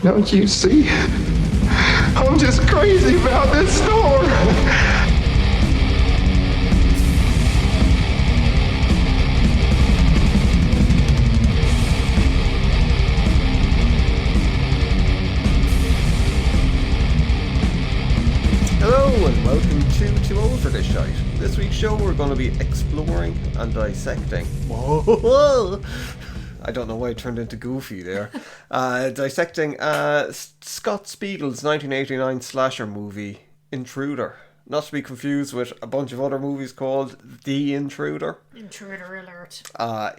Don't you see? I'm just crazy about this store. Hello and welcome to Too Old for This Shite. This week's show we're going to be exploring and dissecting. Whoa! I don't know why it turned into Goofy there. Dissecting Scott Spiegel's 1989 slasher movie, Intruder. Not to be confused with a bunch of other movies called The Intruder. Intruder alert.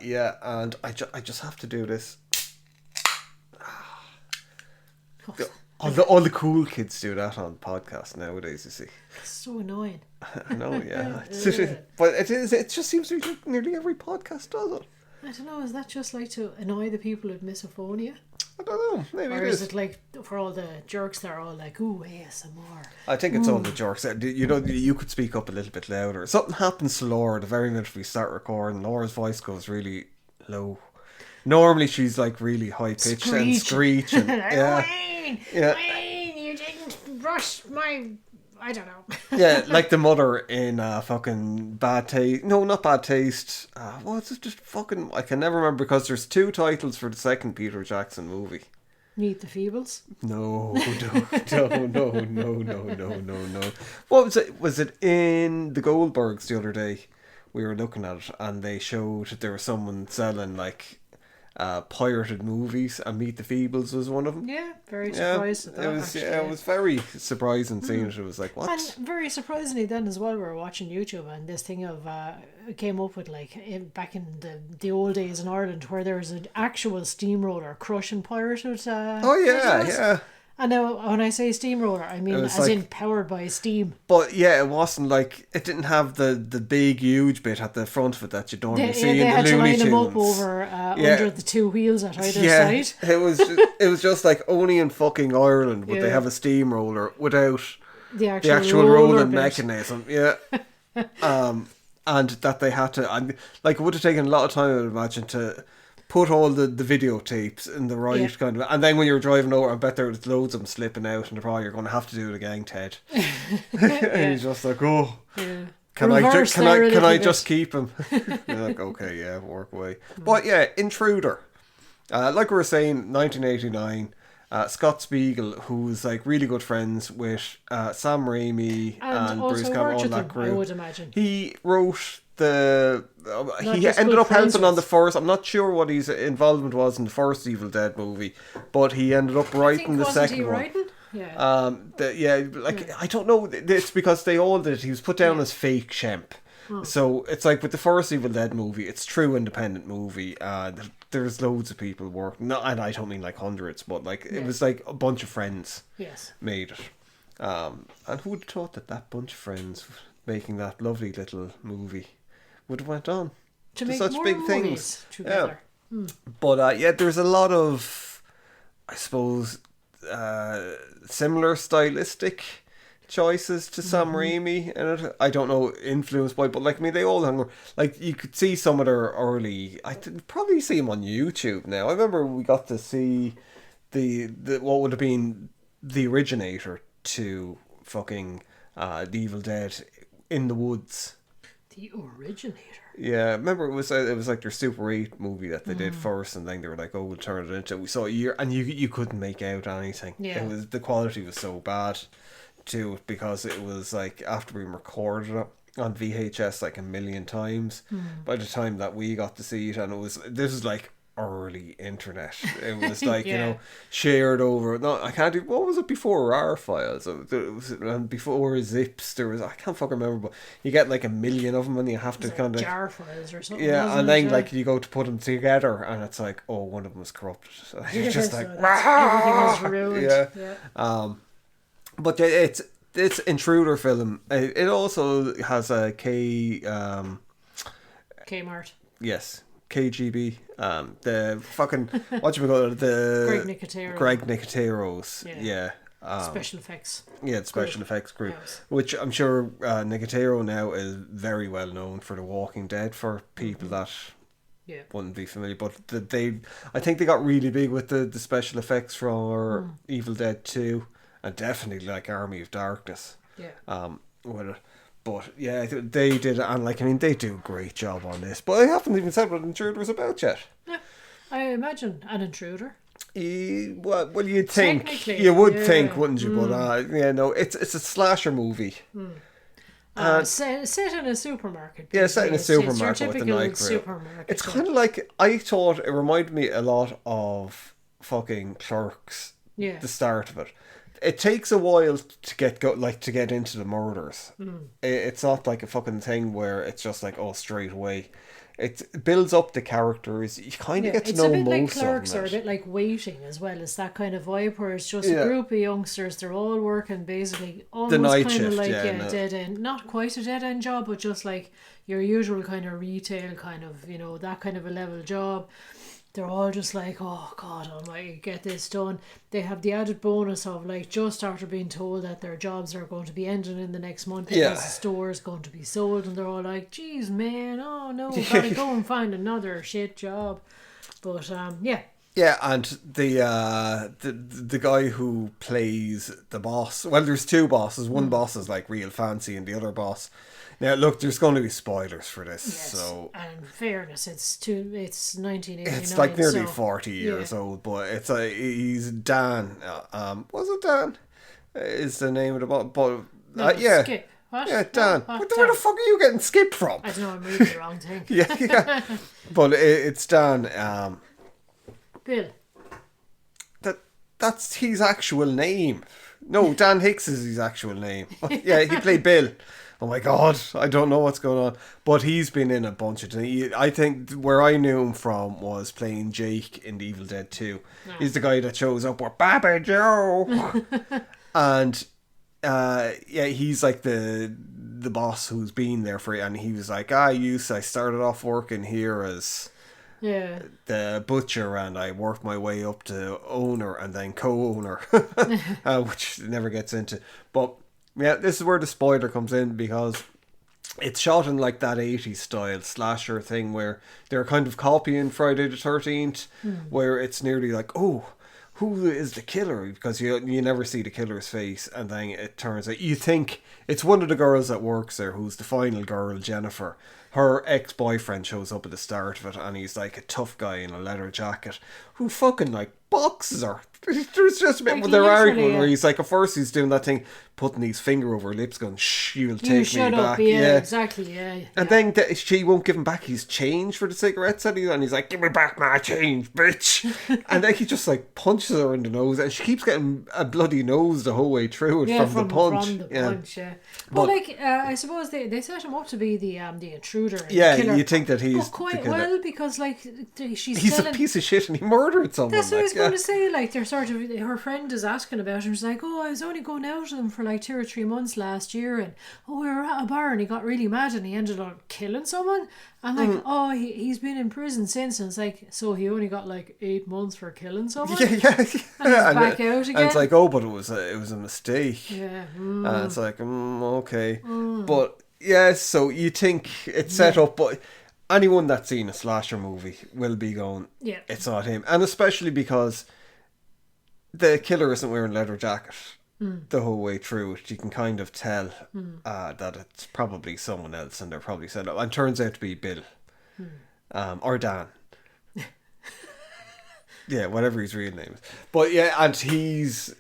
Yeah, and I just have to do this. All the cool kids do that on podcasts nowadays, you see. It's so annoying. I know, yeah. But it just seems to be like nearly every podcast does it. I don't know, is that just like to annoy the people with misophonia? I don't know, maybe Or it is it like for all the jerks that are all like, ooh, ASMR? I think it's all the jerks. You know, you could speak up a little bit louder. Something happens to Laura the very minute we start recording. Laura's voice goes really low. Normally she's like really high pitched and screeching. Wayne, you didn't brush my... I don't know. Yeah, like the mother in fucking Bad Taste. No, not Bad Taste. What's it? Just fucking... I can never remember because there's two titles for the second Peter Jackson movie. Meet the Feebles? No. What was it? Was it in the Goldbergs the other day? We were looking at it and they showed that there was someone selling like pirated movies, and Meet the Feebles was one of them. Yeah, very surprised at that. It was very surprising seeing it. It was like, what? And very surprisingly then as well, we were watching YouTube and this thing of came up with like back in the old days in Ireland where there was an actual steamroller crushing pirated Yeah. And now when I say steamroller, I mean as like, in powered by steam. But yeah, it wasn't like, it didn't have the big huge bit at the front of it that you normally see in the Looney Tunes. They had to line them up over under the two wheels at either side. It was just like only in fucking Ireland would they have a steamroller without the actual rolling mechanism. Yeah. And that they had to, and like it would have taken a lot of time, I would imagine, to put all the videotapes in the right kind of, and then when you're driving over, I bet there's loads of them slipping out, and you're going to have to do it again, Ted. And he's just like, can I just keep him? You're like, okay, yeah, work away. But yeah, Intruder. Like we were saying, 1989. Scott Spiegel, who's like really good friends with Sam Raimi and Bruce Campbell, all that group. I would imagine. He wrote he ended up helping on the first. I'm not sure what his involvement was in the first Evil Dead movie, but he ended up writing the second one. Yeah. I don't know. It's because they all did. He was put down as fake Shemp. So it's like with the first Evil Dead movie, it's true independent movie. There's loads of people working. And I don't mean like hundreds, but like it was like a bunch of friends made it. And who would have thought that bunch of friends making that lovely little movie would have went on to make such more big things together. Yeah. But there's a lot of, I suppose, similar stylistic choices to Sam Raimi in it. I don't know, influenced by, but like, I mean, they all hung, like, you could see some of their early, I could probably see them on YouTube now. I remember we got to see the what would have been the originator to fucking The Evil Dead in the Woods. The originator. Yeah, remember it was like their Super 8 movie that they did first, and then they were like, oh, we'll turn it into. We saw a year, and you couldn't make out anything. Yeah. The quality was so bad to it because it was like after we recorded it on VHS like a million times. By the time that we got to see it, and this was like early internet. It was like you know, shared over. No, I can't do. What was it before RAR files? And before zips, there was, I can't fucking remember. But you get like a million of them, and you have to kind of jar files or something. Yeah, and then like you go to put them together, and it's like, oh, one of them was corrupted. You're just like, everything was ruined. Yeah. But it's Intruder film. It also has a Kmart. Yes. KGB, the fucking the Greg Nicotero's, special effects. Yeah, the special effects group, which I'm sure Nicotero now is very well known for The Walking Dead for people that wouldn't be familiar. But I think they got really big with the special effects for Evil Dead 2, and definitely like Army of Darkness. Yeah. With it. But yeah, they did, and like, I mean, they do a great job on this. But I haven't even said what Intruder was about yet. Yeah, I imagine an intruder. Well, you'd think, you would think, wouldn't you? But no, it's a slasher movie. Set in a supermarket. Yeah, set in a supermarket it's with the night grill. It's kind of like, I thought it reminded me a lot of fucking Clerks. Yeah. The start of it. It takes a while to get into the murders. It's not like a fucking thing where it's just like, oh, straight away. It builds up the characters. You kind of get to know most of them. It's a bit like Clerks, or a bit like Waiting as well. It's that kind of vibe where it's just a group of youngsters. They're all working basically almost the night kind shift, of like dead end. Not quite a dead end job, but just like your usual kind of retail kind of, that kind of a level job. They're all just like, oh God almighty, get this done. They have the added bonus of like, just after being told that their jobs are going to be ending in the next month because the store is going to be sold, and they're all like, geez man, oh no, gotta go and find another shit job. But yeah, and the guy who plays the boss, well, there's two bosses. One boss is like real fancy, and the other boss. Now, look, there's going to be spoilers for this. Yes, so, and in fairness, it's 1989. It's like nearly 40 years old, but he's Dan. Was it Dan? Is the name of the boss? But yeah. Skip. What? Yeah, Dan. Where the fuck are you getting Skip from? I don't know, I'm reading the wrong thing. yeah. But it's Dan. Bill. That's his actual name. No, Dan Hicks is his actual name. Yeah, he played Bill. Oh my God, I don't know what's going on. But he's been in a bunch of things. I think where I knew him from was playing Jake in the Evil Dead 2. Oh. He's the guy that shows up with Baba Joe. And he's like the boss who's been there for it. And he was like, I started off working here as the butcher, and I worked my way up to owner and then co-owner, which never gets into. But yeah, this is where the spoiler comes in, because it's shot in like that 80s style slasher thing where they're kind of copying Friday the 13th, where it's nearly like, oh, who is the killer? Because you never see the killer's face, and then it turns out you think it's one of the girls that works there, who's the final girl, Jennifer. Her ex-boyfriend shows up at the start of it, and he's like a tough guy in a leather jacket who fucking like boxes her. There's just a bit where they're arguing where he's like, at first he's doing that thing, putting his finger over her lips going, shh, you'll take me back. Yeah, exactly, yeah. And then she won't give him back his change for the cigarettes, and he's like, give me back my change, bitch. And then he just like punches her in the nose, and she keeps getting a bloody nose the whole way through it from the punch. From the punch, yeah. But like, I suppose they set him up to be the intruder. Yeah, the killer. You think that he's quite well, because like he's a piece of shit and he murdered someone. That's what I was going to say. Like, they're sort of, her friend is asking about him. She's like, oh, I was only going out with him for like 2 or 3 months last year, and we were at a bar and he got really mad and he ended up killing someone. I'm like, oh, he's been in prison since. And it's like, so he only got like 8 months for killing someone. Yeah. And he's back out again. And it's like, oh, but it was a mistake. Yeah. And it's like, okay, but yeah. So you think it's set up, but anyone that's seen a slasher movie will be going, it's not him. And especially because the killer isn't wearing a leather jacket the whole way through it. You can kind of tell that it's probably someone else, and they're probably set up. And turns out to be Bill. Or Dan. Yeah, whatever his real name is. But yeah, and he is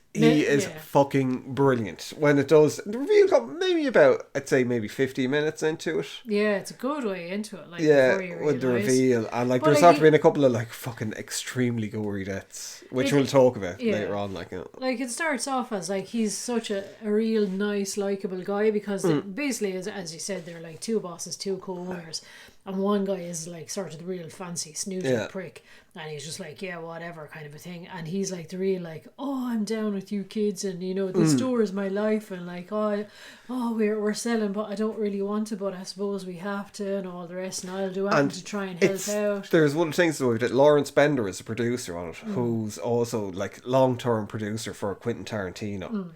fucking brilliant. When it does, the reveal got maybe about, I'd say maybe 50 minutes into it. Yeah, it's a good way into it. Like, before you with the reveal. And like, there's not been a couple of like fucking extremely gory deaths, which we'll talk about later on. Like, like, it starts off as like, he's such a real nice, likeable guy, because basically, as you said, they're like 2 bosses, 2 co-owners. And one guy is like sort of the real fancy snooty prick, and he's just like, yeah, whatever kind of a thing. And he's like the real like, oh, I'm down with you kids, and the store is my life, and like, we're selling, but I don't really want to, but I suppose we have to, and all the rest, and I'll do anything to try and help out. There's one of the things though that Lawrence Bender is a producer on it, who's also like long-term producer for Quentin Tarantino.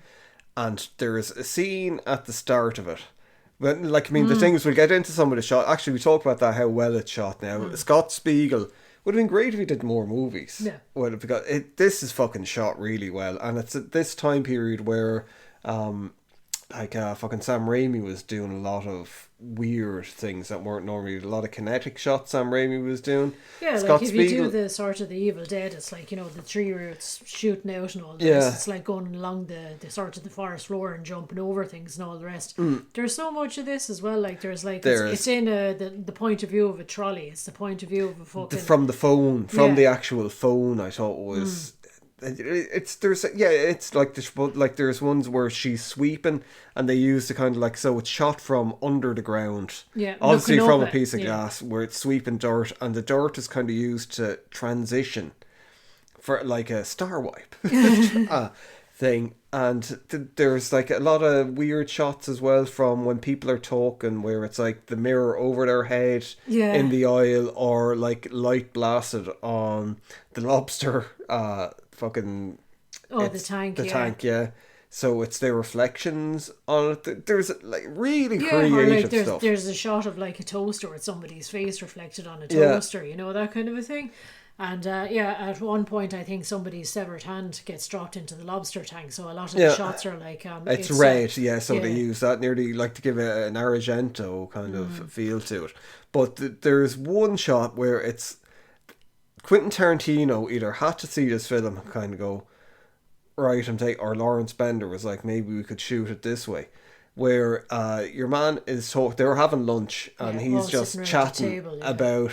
And there's a scene at the start of it But like, I mean, the things we'll get into some of the shot. Actually, we talked about that, how well it's shot now. Scott Spiegel would have been great if he did more movies. Yeah. Well, because this is fucking shot really well, and it's at this time period where, fucking Sam Raimi was doing a lot of weird things that weren't normally, a lot of kinetic shots Sam Raimi was doing. Yeah, Scott like if Spiegel, you do the sort of the Evil Dead, it's like, you know, the tree roots shooting out and all this. Yeah. It's like going along the sort of the forest floor and jumping over things and all the rest. There's so much of this as well. Like there's like it's in the point of view of a trolley. It's the point of view of a fucking from the phone, the actual phone. I thought was. It's like there's ones where she's sweeping and they use the kind of like, so it's shot from under the ground, obviously from a piece of glass where it's sweeping dirt, and the dirt is kind of used to transition for like a star wipe thing. And there's like a lot of weird shots as well from when people are talking, where it's like the mirror over their head in the aisle, or like light blasted on the lobster the tank, so it's their reflections on it. There's like really creative stuff. There's a shot of like a toaster with somebody's face reflected on a toaster, you know, that kind of a thing. And at one point I think somebody's severed hand gets dropped into the lobster tank, so a lot of the shots are like it's red, so they use that nearly like to give it an Argento kind of feel to it. But there's one shot where it's Quentin Tarantino either had to see this film and kind of go, right, or Lawrence Bender was like, maybe we could shoot it this way, where your man is they were having lunch and he's just chatting about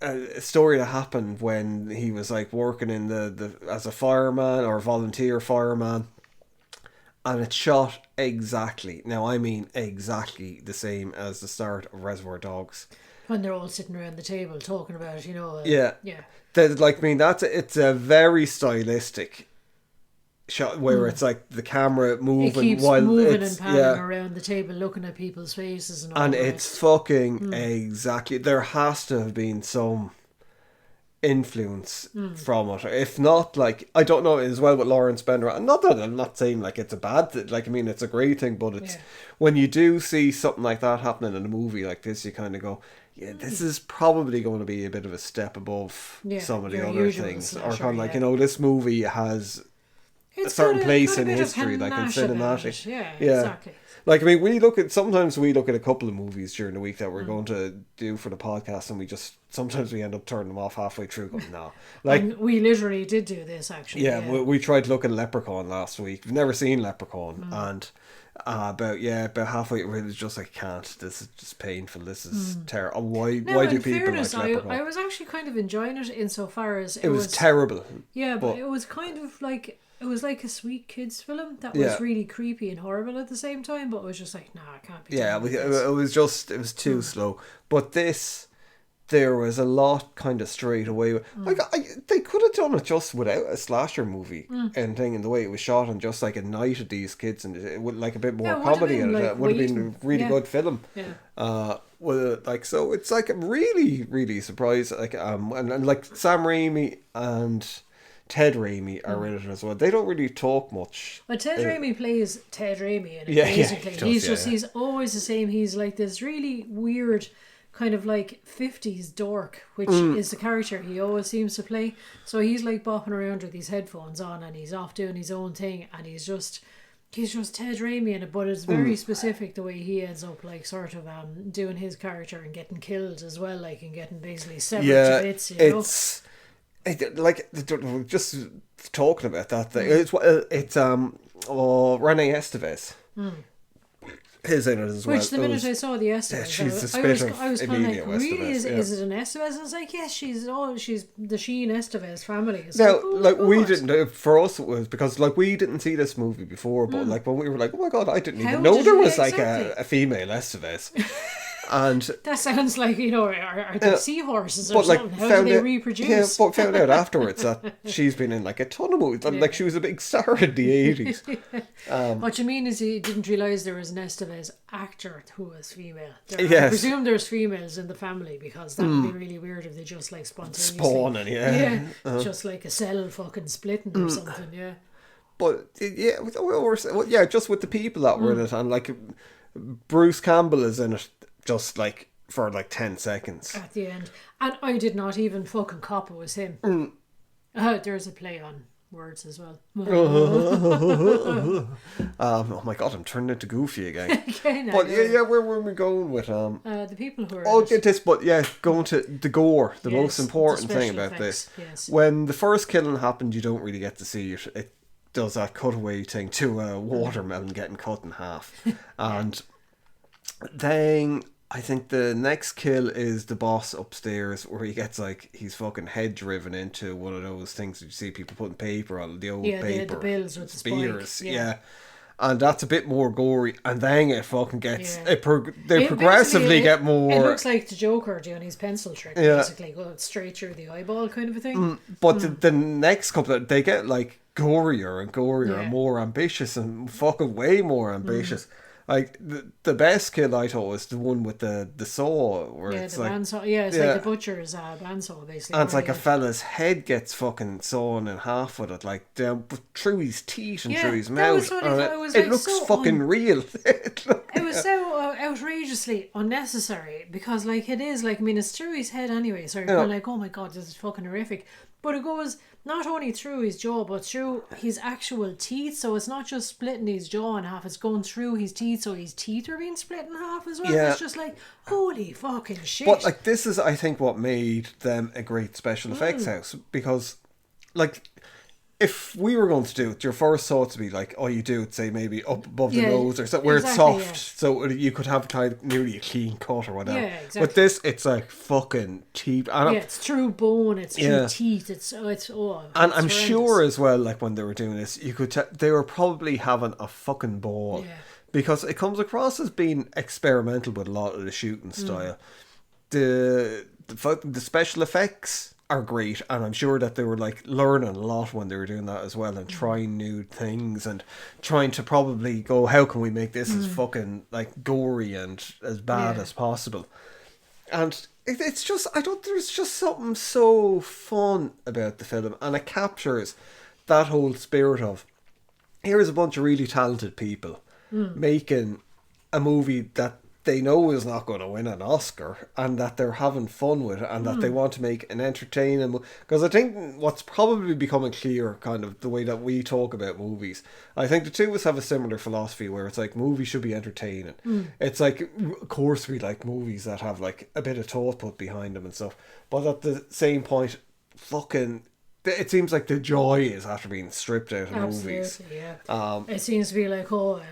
a story that happened when he was like working in the as a fireman or volunteer fireman, and it's shot exactly the same as the start of Reservoir Dogs. When they're all sitting around the table talking about it, you know. It's a very stylistic shot where it's like the camera moving, it keeps while moving it's, and panning around the table, looking at people's faces and all. And it's fucking exactly. There has to have been some influence from it. If not, like, I don't know as well with Lawrence Bender. And not that I'm not saying like it's a bad thing. Like, I mean, it's a great thing, but it's when you do see something like that happening in a movie like this, you kind of go, yeah, this is probably going to be a bit of a step above some of the other things. Slasher, or kind of like, you know, this movie has a certain place in history, like in cinematic. Yeah, exactly. Like, I mean, sometimes we look at a couple of movies during the week that we're going to do for the podcast, and sometimes we end up turning them off halfway through going, no. Like, and we literally did do this, actually. Yeah. We tried looking at Leprechaun last week. We've never seen Leprechaun, and about halfway it was just like, can't, this is just painful, this is terrible. Why do people like Leprechaun? I was actually kind of enjoying it insofar as it was terrible. Yeah, but it was kind of like, it was like a sweet kids film that was really creepy and horrible at the same time, but it was just like, nah, I can't be. Yeah, it was too slow. But this, there was a lot kind of straight away. Like, they could have done it just without a slasher movie and thing, in the way it was shot, and just like ignited these kids, and it would like a bit more comedy in it. It would have been a really good film. Yeah. So it's like, I'm really, really surprised. Like, and like Sam Raimi and Ted Raimi are in it as well. They don't really talk much. But Ted Raimi plays Ted Raimi in it, basically. He's always the same. He's like this really weird kind of like 50s dork, which is the character he always seems to play. So he's like bopping around with these headphones on, and he's off doing his own thing, and he's just Ted Raimi in it, but it's very specific the way he ends up like sort of doing his character and getting killed as well, like, and getting basically severed to bits, you know? Like, just talking about that thing, it's Renee Estevez is in it as well. Which the minute I saw the Estevez, she's I was kind of like, really, is it an Estevez? And I was like, yes, she's the Sheen Estevez family. It's now, like we didn't. For us, it was because like we didn't see this movie before, but like when we were like, oh my god, I didn't even know there was like a female Estevez. And that sounds like, you know, are they seahorses or something? How do they reproduce? Yeah, but found out afterwards that she's been in like a ton of movies. Like, she was a big star in the 80s. What you mean is you didn't realise there was an Estevez actor who was female. I presume there's females in the family, because that would be really weird if they just like spontaneously spawning, just like a cell fucking splitting or something, yeah. But just with the people that were in it, and like, Bruce Campbell is in it just like for like 10 seconds at the end, and I did not even fucking cop it was him. There's a play on words as well. Oh my god, I'm turning into Goofy again. Again, But yeah, where were we going with the people who are oh, get this, but yeah, going to the gore, the most important the thing special about effects, this. yes. When the first killing happened, you don't really get to see it. It does that cutaway thing to a watermelon getting cut in half. And then I think the next kill is the boss upstairs, where he gets like his fucking head driven into one of those things that you see people putting paper on, the old paper the bills with spears, the spike, and that's a bit more gory, and then it fucking gets they It progressively get more. It looks like the Joker doing his pencil trick, basically going straight through the eyeball, kind of a thing. But the next couple, they get like gorier and gorier and more ambitious and fucking way more ambitious. Like the best kill I thought was the one with the saw, where it's like bandsaw. Yeah, it's like the butcher's bandsaw, basically. and it's like a fella's head gets fucking sawn in half with it, like down through his teeth and through his mouth. It looks so fucking real. It was so outrageously unnecessary, because like it is like, I mean, it's through his head anyway, so you're like, oh my god, this is fucking horrific. But it goes not only through his jaw, but through his actual teeth. So it's not just splitting his jaw in half, it's going through his teeth, so his teeth are being split in half as well. Yeah. It's just like, holy fucking shit. But like, this is, I think, what made them a great special effects house, because like, if we were going to do it, your first thought to be like, oh, you do it, say maybe up above the nose or something, where it's soft, so you could have kind of nearly a clean cut or whatever. Yeah, exactly. With this, it's like fucking cheap. And it's through bone, it's through teeth, and I'm sure as well, like when they were doing this, you could they were probably having a fucking ball, because it comes across as being experimental with a lot of the shooting style. The special effects are great, and I'm sure that they were like learning a lot when they were doing that as well, and trying new things and trying to probably go, how can we make this as fucking like gory and as bad as possible. And it's just, there's just something so fun about the film, and it captures that whole spirit of, here's a bunch of really talented people making a movie that they know is not going to win an Oscar, and that they're having fun with it, and that they want to make an entertaining because I think what's probably becoming clear, kind of the way that we talk about movies, I think the two of us have a similar philosophy where it's like, movies should be entertaining. It's like, of course we like movies that have like a bit of thought put behind them and stuff, but at the same point, fucking, it seems like the joy is after being stripped out of movies. It seems to be like,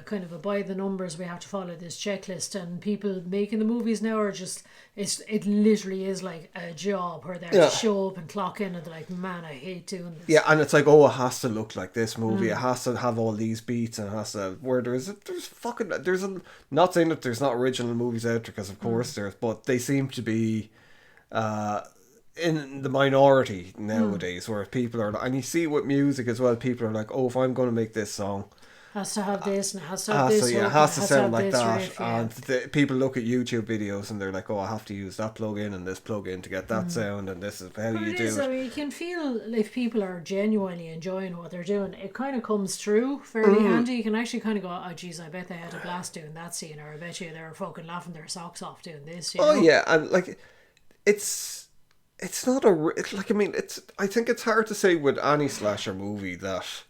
kind of a by the numbers, we have to follow this checklist, and people making the movies now are just, it literally is like a job where they have to show up and clock in, and they're like, man, I hate doing this. Yeah, and it's like, oh, it has to look like this movie, it has to have all these beats, and it has to, where not saying that there's not original movies out there, because of course there's, but they seem to be in the minority nowadays, where people are, and you see with music as well, people are like, oh, if I'm going to make this song, has to have this, and it has to have this, it has to sound like that, riff, and people look at YouTube videos and they're like, oh, I have to use that plug-in and this plug-in to get that sound, and this is how you do it. I mean, you can feel if people are genuinely enjoying what they're doing, it kind of comes through fairly handy. You can actually kind of go, oh geez, I bet they had a blast doing that scene, or I bet you they were fucking laughing their socks off doing this, you know? Yeah, and like, it's not I think it's hard to say with any slasher movie that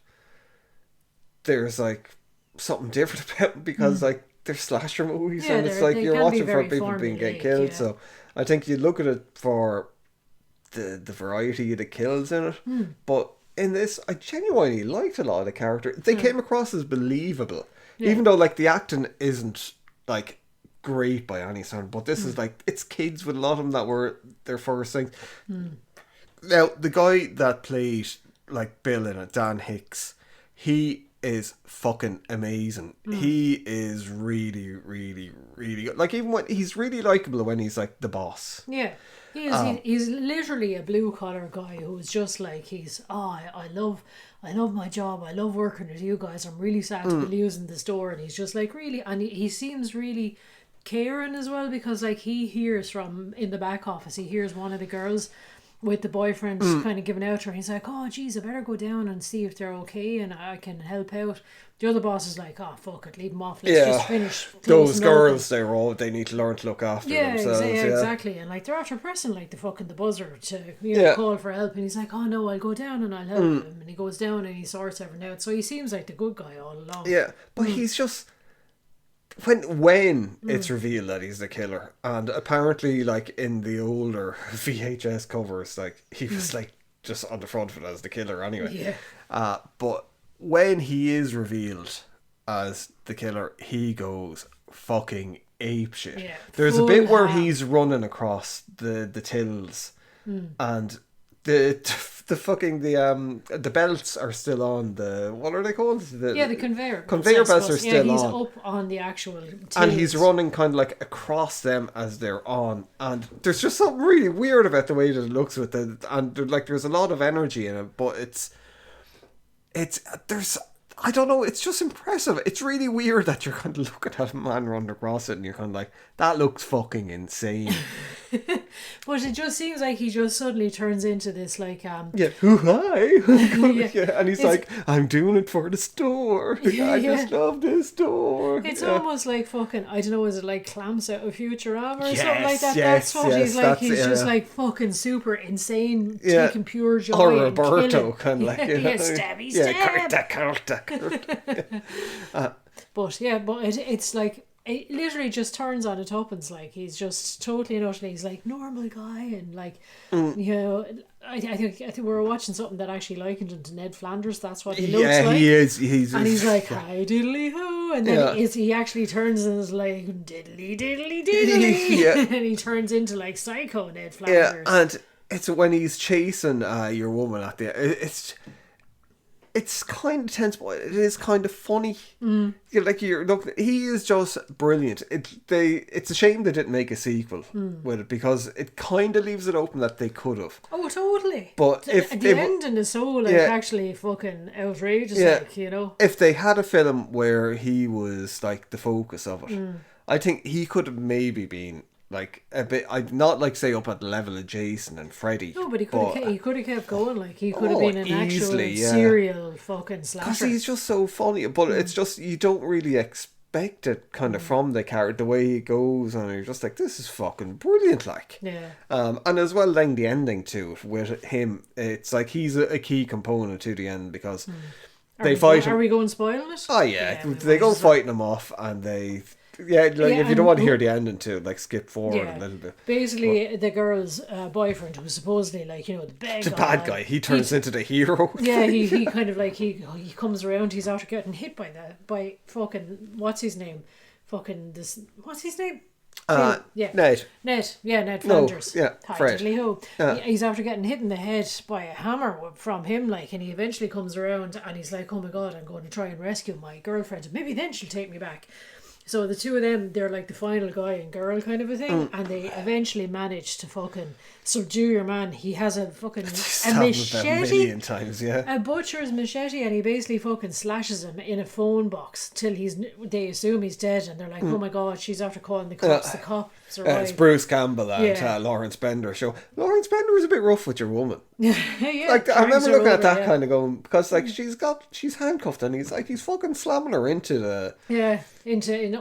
there's like something different about them, because like they're slasher movies, and it's like you're watching for people being get killed. So I think you look at it for the variety of the kills in it. But in this, I genuinely liked a lot of the characters. They came across as believable, even though like the acting isn't like great by any sound, but this is like, it's kids with a lot of them that were their first things. Now the guy that played like Bill in it, Dan Hicks, he is fucking amazing. He is really, really, really good. Like, even when he's really likable when he's like the boss. Yeah, he is. He's literally a blue collar guy who's just like, I love my job. I love working with you guys. I'm really sad to be losing the store. And he's just like really, and he seems really caring as well, because like he hears from in the back office, he hears one of the girls with the boyfriend kind of giving out to her. He's like, oh geez, I better go down and see if they're okay and I can help out. The other boss is like, oh fuck it, leave them off, let's just finish those girls. They need to learn to look after themselves. Exactly. And like they're after pressing like the fucking the buzzer to call for help, and he's like, oh no, I'll go down and I'll help him. And he goes down and he sorts everything out, so he seems like the good guy all along. But he's just when it's revealed that he's the killer, and apparently like in the older VHS covers, like he was like just on the front of it as the killer anyway. But when he is revealed as the killer, he goes fucking apeshit. There's a bit where he's running across the tills and the belts are still on the, what are they called? The conveyor belts are still on. He's up on the actual tills. And he's running kind of like across them as they're on, and there's just something really weird about the way that it looks with it, and like there's a lot of energy in it, but there's I don't know, it's just impressive. It's really weird that you're kind of looking at a man run across it and you're kind of like, that looks fucking insane. But it just seems like he just suddenly turns into this like and he's like, I'm doing it for the store. I just love this store. It's almost like fucking, I don't know, is it like Clamps out of Futurama or something like that? That's what he's like. He's just like fucking super insane, taking pure joy. Or Roberto, kind of like, stabby. But it's like, it literally just turns on its tuppence. Like he's just totally and utterly, he's like normal guy, and like you know, I think we were watching something that actually likened him to Ned Flanders. That's what he looks like. He's like, hi diddly ho, and then he actually turns and is like diddly diddly diddly, and he turns into like psycho Ned Flanders. And it's when he's chasing your woman at the it's kind of tense, but it is kind of funny. Like he is just brilliant. It's a shame they didn't make a sequel with it, because it kind of leaves it open that they could have. Oh, totally. But if the ending is so like actually fucking outrageous, like, you know. If they had a film where he was like the focus of it, I think he could have maybe been like a bit, I'd not like say up at the level of Jason and Freddy. No, but he could have kept going. Like he could have been an actual serial fucking slasher. Because he's just so funny. But it's just, you don't really expect it kind of from the character, the way he goes, and you're just like, this is fucking brilliant. Like, and as well, then the ending to it with him, it's like he's a key component to the end, because they fight him. Are we going spoiling it? Oh yeah, they go fighting him off, and they. If you don't want to hear the ending too, like skip forward a little bit. Basically, the girl's boyfriend, who's supposedly like, you know, the bad guy, he turns into the hero. Yeah, he kind of like he comes around. He's after getting hit by fucking what's his name? Ned. Ned Flanders. Fred. He's after getting hit in the head by a hammer from him, like, and he eventually comes around and he's like, oh my god, I'm going to try and rescue my girlfriend. Maybe then she'll take me back. So the two of them, they're like the final guy and girl kind of a thing, and they eventually manage to fucking subdue your man. He has a fucking a machete, a million times, a butcher's machete, and he basically fucking slashes him in a phone box till they assume he's dead, and they're like, oh my god, she's after calling the cops. The cops arrive. It's Bruce Campbell and Lawrence Bender show. Lawrence Bender is a bit rough with your woman. Like, I remember looking at that kind of going, because like she's handcuffed and he's fucking slamming her into the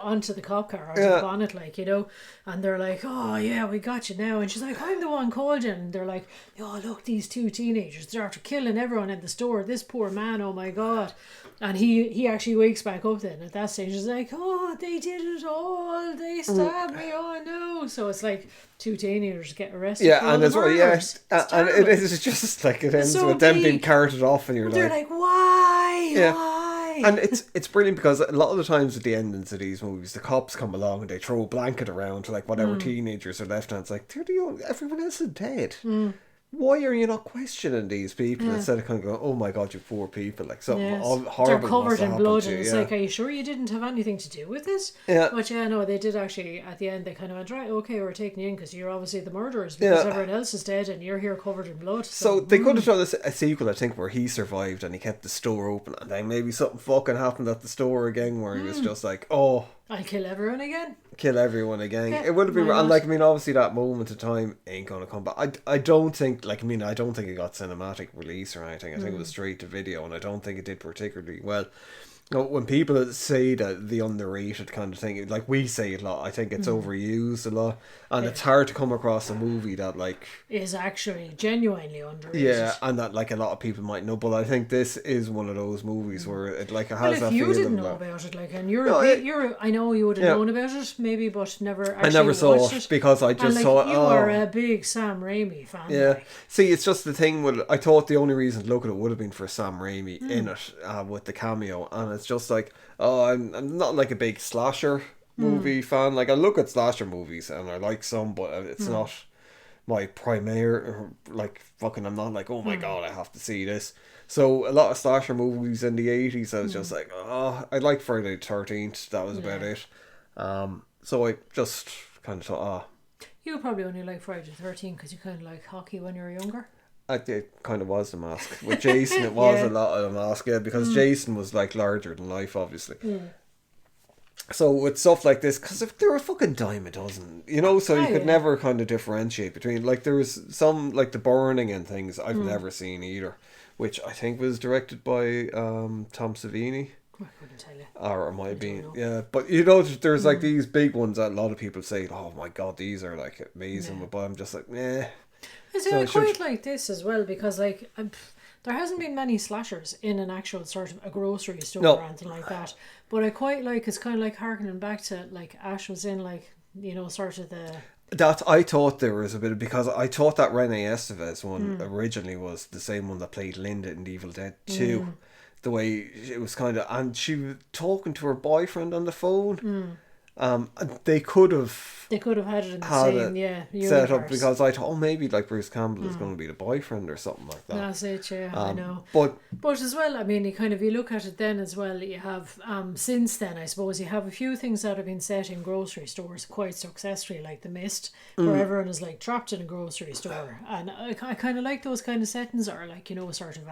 onto the cop car, onto the bonnet, like, you know, and they're like, oh yeah, we got you now, and she's like, I'm the one called you, and they're like, oh look, these two teenagers, they're after killing everyone in the store, this poor man, oh my god. And he actually wakes back up then at that stage. He's like, oh, they did it all, they stabbed me, oh no. So it's like two teenagers get arrested. And as well, and it is just like, it ends with them being carted off, and they're like, why? Why? And it's brilliant, because a lot of the times at the endings of these movies, the cops come along and they throw a blanket around to like whatever teenagers are left, and it's like, everyone else is dead. Why are you not questioning these people instead of kind of going, oh my god, you poor people, like something horrible. They're covered in blood, and it's like, are you sure you didn't have anything to do with this? But no, they did actually, at the end, they kind of went, right, okay, we're taking you in because you're obviously the murderers, because everyone else is dead and you're here covered in blood. So they could have done a sequel, I think, where he survived and he kept the store open, and then maybe something fucking happened at the store again where he was just like, oh, I'll kill everyone again. Kill everyone again. Yeah, It would have been, why and not? like, I mean, obviously that moment of time ain't gonna come back. I don't think, like, I mean, I don't think it got cinematic release or anything. I think it was straight to video, and I don't think it did particularly well. You know, when people say that the underrated kind of thing, like we say it a lot, I think it's overused a lot, and it's hard to come across a movie that like is actually genuinely underrated. yeah, and that like a lot of people might know. But I think this is one of those movies where it like it Well, has that if you feeling. didn't know that, about it, like, and you're, No, you're, I know you would have Yeah. known about it, maybe, but never actually I never saw watched it because I And, just like, saw it. you are a big Sam Raimi fan. Yeah. Like. See, it's just the thing with I thought the only reason to look at it would have been for Sam Raimi Hmm. in it with the cameo, and it's just like, oh, I'm not like a big slasher Hmm. movie fan. Like I look at slasher movies and I like some, but it's Hmm. not my primary. Like fucking, I'm not like, oh Hmm. my god, I have to see this. So a lot of slasher movies in the 80s, I was just like, oh, I like Friday the 13th. That was about Yeah. it. So I just kind of thought, You probably only like Friday the 13th because you kind of like hockey when you were younger. it kind of was the mask. With Jason, it was Yeah. a lot of the mask, yeah, because Jason was like larger than life, obviously. So with stuff like this, because if they were a fucking dime a dozen, you know, so you could yeah. never kind of differentiate between, like, there was some, like, the burning and things I've never seen either, which I think was directed by Tom Savini. I couldn't tell you. Or it might have been, know. yeah. But you know, there's like these big ones that a lot of people say, oh my god, these are like amazing. Yeah. But I'm just like, nah. I see, So I I should- quite like this as well because, like, there hasn't been many slashers in an actual sort of a grocery store No. or anything like that. But I quite like, it's kind of like harkening back to, like, Ash was in, like, you know, sort of the... That I thought there was a bit of, because I thought that Renee Estevez one originally was the same one that played Linda in Evil Dead 2. The way it was kind of, and she was talking to her boyfriend on the phone. And they could have They could have had it in the had same, it yeah, set up universe. because I thought, oh, maybe like Bruce Campbell is going to be the boyfriend or something like that. That's it, yeah, I know. But But as well, I mean, you look at it then as well, you have, since then, I suppose, you have a few things that have been set in grocery stores quite successfully, like The Mist, where everyone is, like, trapped in a grocery store. And I kind of like those kind of settings, or, like, you know, sort of,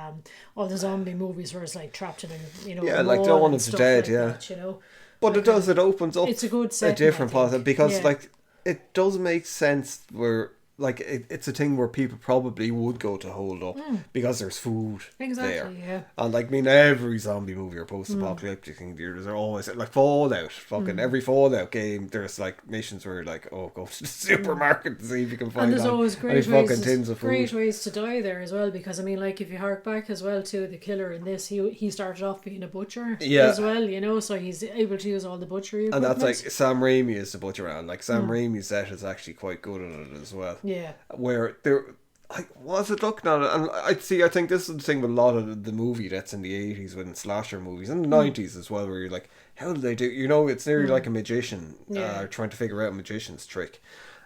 all the zombie movies where it's, like, trapped in a, you know, Yeah, a like mall Dawn and of the stuff Dead, like yeah. that, you know. But it does, it opens up It's a good a setting, different I think. positive, because Yeah. like it does make sense where like it's a thing where people probably would go to hold up because there's food Exactly, there. yeah. And like, I mean, every zombie movie or post-apocalyptic thing, there's always like Fallout. Fucking every Fallout game, there's like missions where you're like, oh, go to the supermarket to see if you can find And there's any always fucking tins of food. great ways to die there as well, because I mean, like, if you hark back as well to the killer in this, he started off being a butcher Yeah. as well, you know, so he's able to use all the butchery And equipment. that's like Sam Raimi is the butcher, and like Sam Raimi's set is actually quite good at it as well. yeah, Where there, I was it looking at it, and I think this is the thing with a lot of the movie that's in the 80s with slasher movies, and the 90s as well, where you're like, how did they do, you know, it's nearly like a magician Yeah. trying to figure out a magician's trick,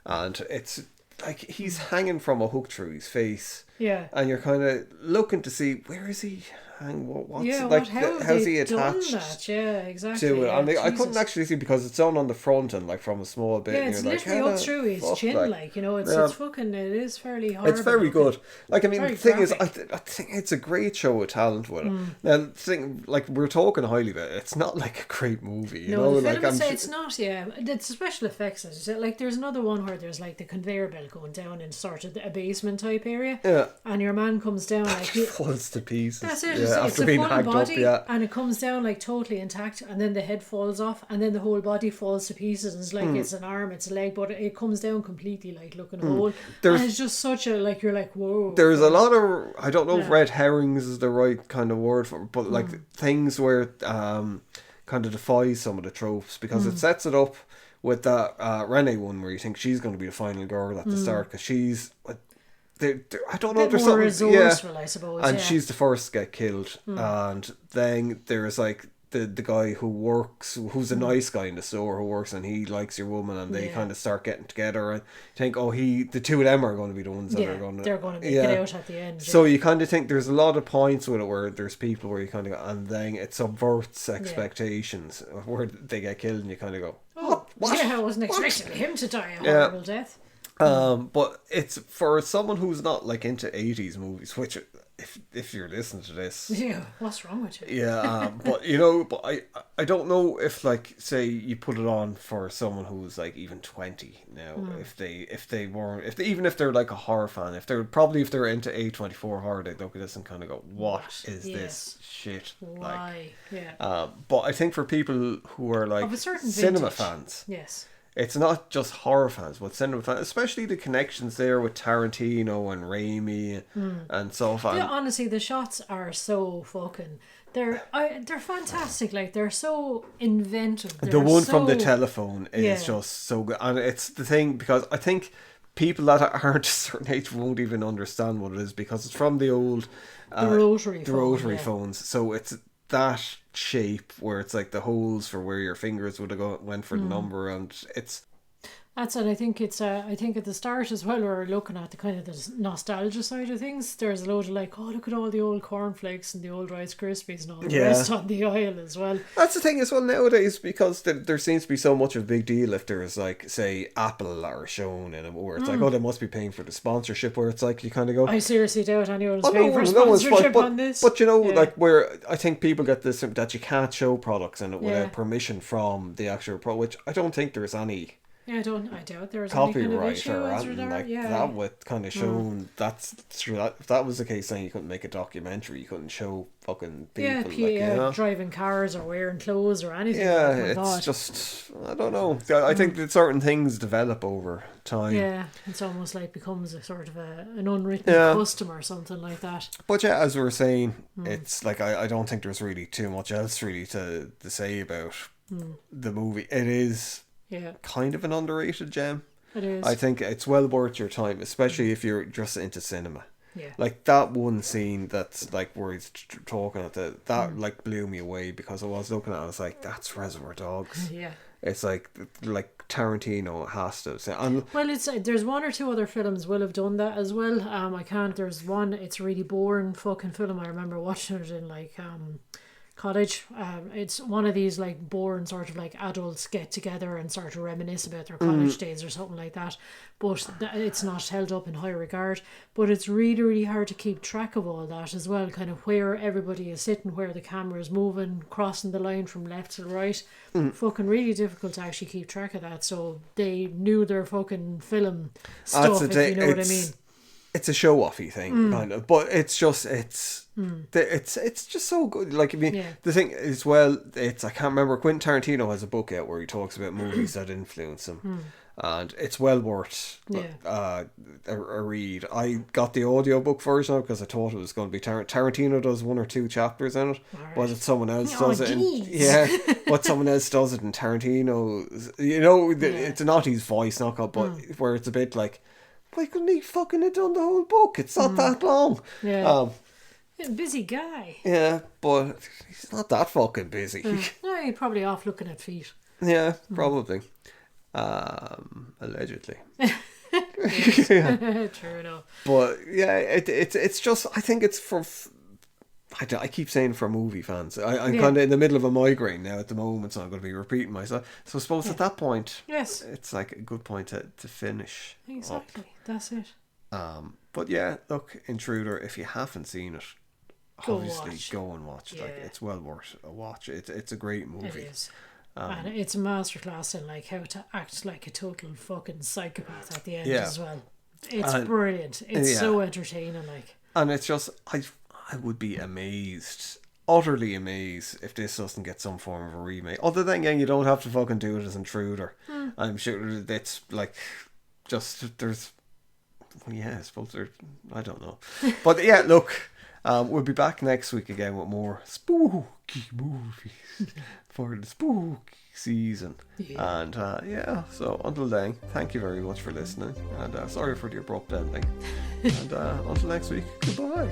and it's like he's hanging from a hook through his face, yeah. and you're kind of looking to see, where is he hang, what's Yeah, like how have how's they he done attached that? Yeah, exactly. to it? Yeah, And I couldn't Jesus. actually see because it's done on the front and like from a small bit. Yeah, and it's you're like, literally how up the through his fuck, chin, like, you know, it's Yeah. it's fucking, it is fairly hard. It's very good. Like, I mean, Very the thing is, I graphic. think it's a great show of talent with it. Now, the thing, like, we're talking highly about it. It's not like a great movie, you know? No, the Like, film I'm itself, it's not, yeah. It's the special effects, as you said. Like, there's another one where there's, like, the conveyor belt going down in sort of a basement type area. Yeah. And your man comes down, like, falls to pieces. that's it. Yeah, It's after a being full hacked body, up, yeah. and it comes down like totally intact, and then the head falls off, and then the whole body falls to pieces. And it's like it's an arm, it's a leg, but it comes down completely, like looking whole. There's- and it's just such a like you're like whoa. There's a lot of, I don't know if Yeah. red herrings is the right kind of word for it, but like things where kind of defies some of the tropes, because it sets it up with that Renee one where you think she's going to be the final girl at the start, because she's I don't know, a bit there's more something, yeah, resourceful, I suppose. and yeah. she's the first to get killed, and then there's like the guy who works, who's a nice guy in the store who works, and he likes your woman, and they Yeah. kind of start getting together and think, oh, the two of them are going to be the ones that yeah, are going to, they're going to make it out at the end. so yeah. you kind of think there's a lot of points with it where there's people where you kind of go, and then it subverts expectations where they get killed, and you kind of go, Oh, what? yeah, I wasn't expecting him to die a Yeah. horrible death. But it's for someone who's not like into 80s movies, which if you're listening to this, yeah, what's wrong with you? yeah, but I don't know if, like, say you put it on for someone who's like even 20 now, if they weren't, even if they're like a horror fan, if they're into A24 horror, they look at this and kind of go, what is this shit? Why? Like, yeah. But I think for people who are like Of a certain cinema vintage. fans, Yes. it's not just horror fans, but cinema fans, especially the connections there with Tarantino and Raimi and so on. Yeah, honestly, the shots are so fucking. They're fantastic. Like, they're so inventive. The one from the telephone is just so good, and it's the thing, because I think people that aren't a certain age won't even understand what it is, because it's from the old rotary phones. So it's that shape where it's like the holes for where your fingers would have went for the number, and it's. That's it. I think it's. I think at the start as well, we're looking at the kind of the nostalgia side of things. There's a load of like, oh, look at all the old cornflakes and the old Rice Krispies and all the rest on the aisle as well. That's the thing as well nowadays, because there seems to be so much of a big deal if there's like, say, Apple are shown in it, where it's like, oh, they must be paying for the sponsorship. Where it's like, you kind of go, I seriously doubt anyone's paying for sponsorship on this. But you know, like, where I think people get this, that you can't show products in it without permission from the actual which I don't think there's any. Yeah, I doubt there's copyright any kind of issue or anything like that with kind of shown. That's true. If that was the case, then you couldn't make a documentary. You couldn't show fucking people driving cars or wearing clothes or anything. Yeah, it's just, I don't know. I think that certain things develop over time. Yeah, it's almost like becomes a sort of an unwritten custom or something like that. But yeah, as we were saying, it's like I don't think there's really too much else really to say about the movie. It is. Yeah, kind of an underrated gem. It is. I think it's well worth your time, especially if you're just into cinema. Yeah. Like that one scene that's like where he's talking at that like blew me away, because I was looking at it, I was like, that's Reservoir Dogs. Yeah. It's like Tarantino has to say. Well, it's there's one or two other films will have done that as well. There's one, it's a really boring fucking film. I remember watching it in like college. It's one of these like boring sort of like adults get together and sort of reminisce about their college days or something like that, but it's not held up in high regard. But it's really, really hard to keep track of all that as well, kind of where everybody is sitting, where the camera is moving, crossing the line from left to right. Fucking really difficult to actually keep track of that. So they knew their fucking film stuff, if you know what I mean. It's a show-offy thing, kind of, but it's just it's just so good. Like, I mean, the thing is, well, I can't remember. Quentin Tarantino has a book out where he talks about movies that influence him, and it's well worth a read. I got the audiobook version because I thought it was going to be Tarantino does one or two chapters in it, but someone else does it. But someone else does it in Tarantino. You know, it's not his voice, not called, but where it's a bit like, why couldn't he fucking have done the whole book? It's not that long. Yeah. He's a busy guy. Yeah, but he's not that fucking busy. No, he's probably off looking at feet. Yeah, probably. Allegedly. True enough. But yeah, it's just, I think it's for. I keep saying for movie fans. I'm kind of in the middle of a migraine now at the moment, so I'm going to be repeating myself. So I suppose at that point, it's like a good point to finish. Exactly, up. That's it. But yeah, look, Intruder, if you haven't seen it, go and watch it. Like, it's well worth a watch. It's a great movie. It is. And it's a masterclass in like how to act like a total fucking psychopath at the end as well. It's brilliant. It's so entertaining, like. And it's just, I would be amazed, utterly amazed, if this doesn't get some form of a remake. Other than, again, you don't have to fucking do it as Intruder. I'm sure it's like, just, there's, I suppose there, I don't know. But yeah, look, we'll be back next week again with more spooky movies for the spooky season. And so until then, thank you very much for listening, and sorry for the abrupt ending. And until next week, goodbye.